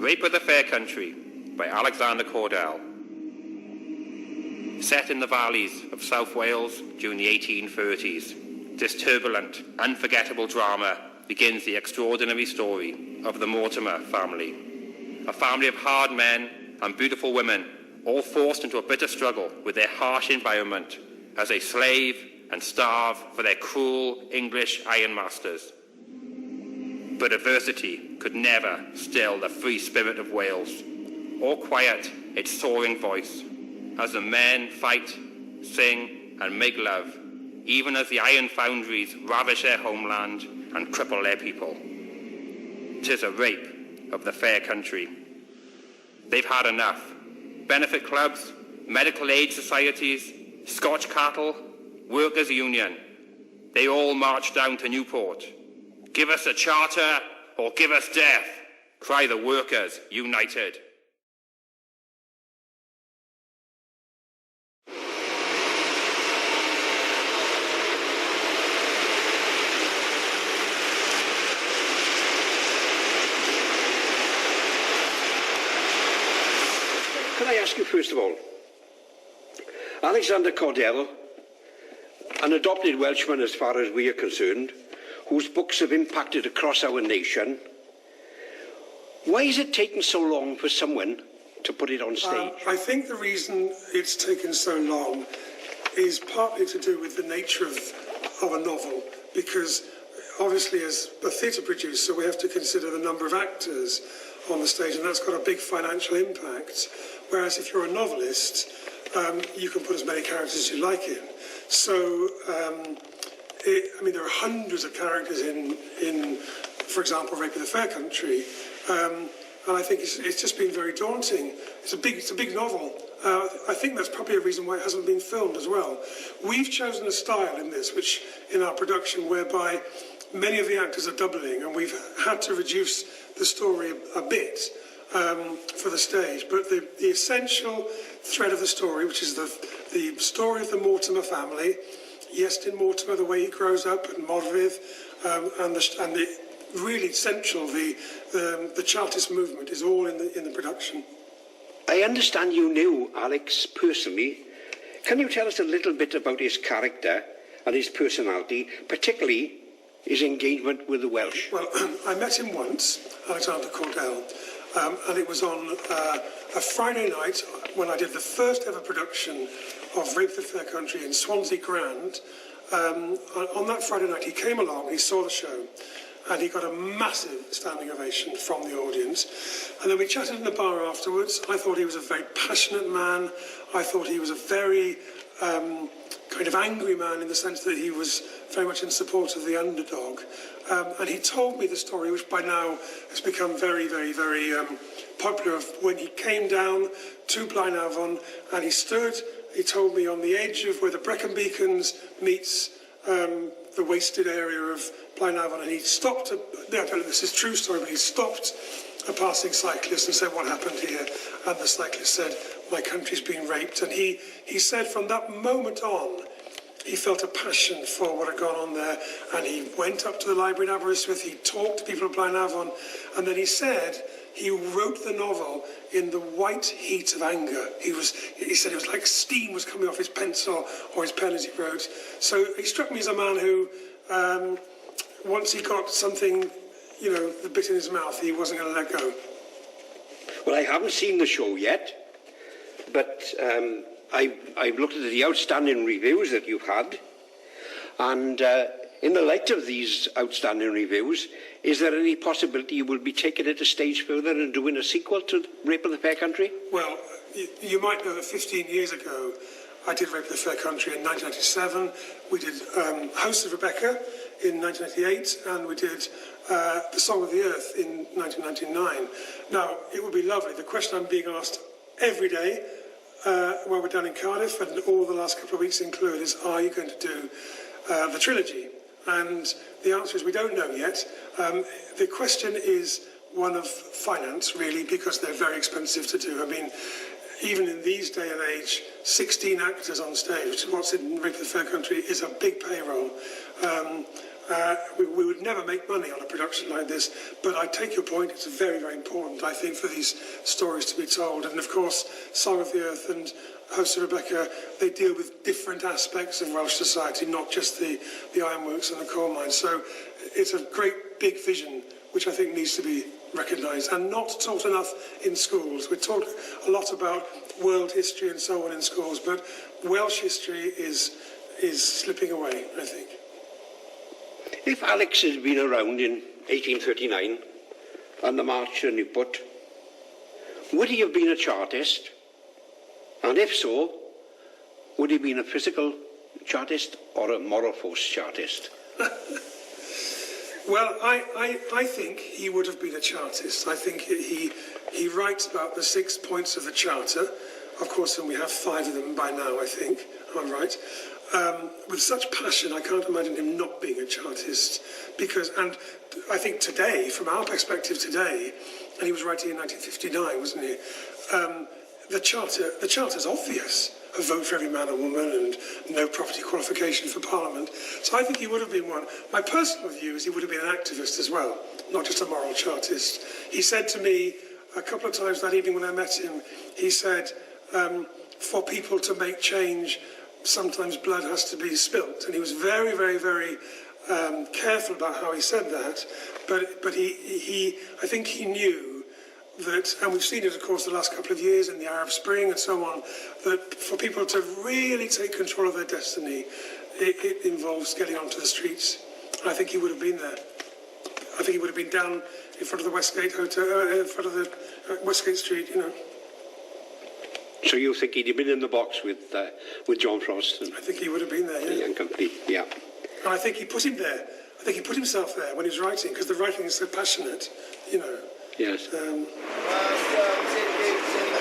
Rape of the Fair Country by Alexander Cordell. Set in the valleys of South Wales during the 1830s, this turbulent, unforgettable drama begins the extraordinary story of the Mortimer family. A family of hard men and beautiful women, all forced into a bitter struggle with their harsh environment as they slave and starve for their cruel English ironmasters. But adversity could never still the free spirit of Wales, or quiet its soaring voice, as the men fight, sing, and make love, even as the iron foundries ravish their homeland and cripple their people. 'Tis a rape of the fair country. They've had enough. Benefit clubs, medical aid societies, Scotch cattle, workers' union, they all march down to Newport. Give us a charter or give us death, cry the workers united. Can I ask you first of all, Alexander Cordell, an adopted Welshman as far as we are concerned, whose books have impacted across our nation, why is it taking so long for someone to put it on stage? I think the reason it's taken so long is partly to do with the nature of a novel, because obviously as a theatre producer we have to consider the number of actors on the stage, and that's got a big financial impact, whereas if you're a novelist you can put as many characters as you like in. So there are hundreds of characters in for example, Rape of the Fair Country, and I think it's just been very daunting. It's a big novel. I think that's probably a reason why it hasn't been filmed as well. We've chosen a style in this, which in our production, whereby many of the actors are doubling, and we've had to reduce the story a bit for the stage. But the essential thread of the story, which is the story of the Mortimer family, Iestyn Mortimer, the way he grows up, and Morfudd, and the really central, the Chartist movement is all in the production. I understand you knew Alex personally. Can you tell us a little bit about his character and his personality, particularly his engagement with the Welsh? Well, I met him once, Alexander Cordell, and it was on a Friday night when I did the first ever production of Rape of the Fair Country in Swansea Grand. On that Friday night he came along, he saw the show, and he got a massive standing ovation from the audience. And then we chatted in the bar afterwards. I thought he was a very passionate man. I thought he was a very kind of angry man, in the sense that he was very much in support of the underdog. And he told me the story, which by now has become very, very, very popular, of when he came down to Blaenavon and he told me on the edge of where the Brecon Beacons meets the wasted area of Blaenavon, and he stopped, this is a true story, but he stopped a passing cyclist and said, "What happened here?" And the cyclist said, "My country's been raped." And he said from that moment on, he felt a passion for what had gone on there, and he went up to the library in Aberystwyth, he talked to people at Blaenavon, and then he said he wrote the novel in the white heat of anger. He said it was like steam was coming off his pencil or his pen as he wrote. So he struck me as a man who, once he got something, the bit in his mouth, he wasn't going to let go. Well, I haven't seen the show yet, but I've looked at the outstanding reviews that you've had, and in the light of these outstanding reviews, is there any possibility you will be taking it a stage further and doing a sequel to Rape of the Fair Country? Well, you might know that 15 years ago I did Rape of the Fair Country in 1997. We did House of Rebecca in 1998, and we did The Song of the Earth in 1999. Now, it would be lovely. The question I'm being asked every day while we're down in Cardiff, and all the last couple of weeks include, is, are you going to do the trilogy? And the answer is we don't know yet. The question is one of finance, really, because they're very expensive to do. I mean, even in these day and age, 16 actors on stage, which is what's in Rape of the Fair Country, is a big payroll. We would never make money on a production like this, but I take your point. It's very, very important, I think, for these stories to be told. And of course, Song of the Earth and House of Rebecca, they deal with different aspects of Welsh society, not just the ironworks and the coal mines. So it's a great big vision, which I think needs to be recognised and not taught enough in schools. We talk a lot about world history and so on in schools, but Welsh history is slipping away, I think. If Alex had been around in 1839 on the march to Newport, would he have been a Chartist? And if so, would he have been a physical Chartist or a moral force Chartist? Well, I think he would have been a Chartist. I think he writes about the 6 points of the Charter, of course, and we have 5 of them by now, I think. Am I right? With such passion, I can't imagine him not being a Chartist, and I think today, from our perspective today, and he was writing in 1959, wasn't he? The Charter's obvious. A vote for every man and woman and no property qualification for Parliament. So I think he would have been one. My personal view is he would have been an activist as well, not just a moral Chartist. He said to me a couple of times that evening when I met him, he said, for people to make change, sometimes blood has to be spilt. And he was very, very, very careful about how he said that. But I think he knew that, and we've seen it, of course, the last couple of years in the Arab Spring and so on, that for people to really take control of their destiny, it involves getting onto the streets. And I think he would have been there. I think he would have been down in front of the Westgate Hotel, in front of the Westgate Street, you know. So you think he'd have been in the box with John Frost? I think he would have been there, yeah. And company, yeah. And I think he put him there. I think he put himself there when he was writing, because the writing is so passionate, you know. Yes.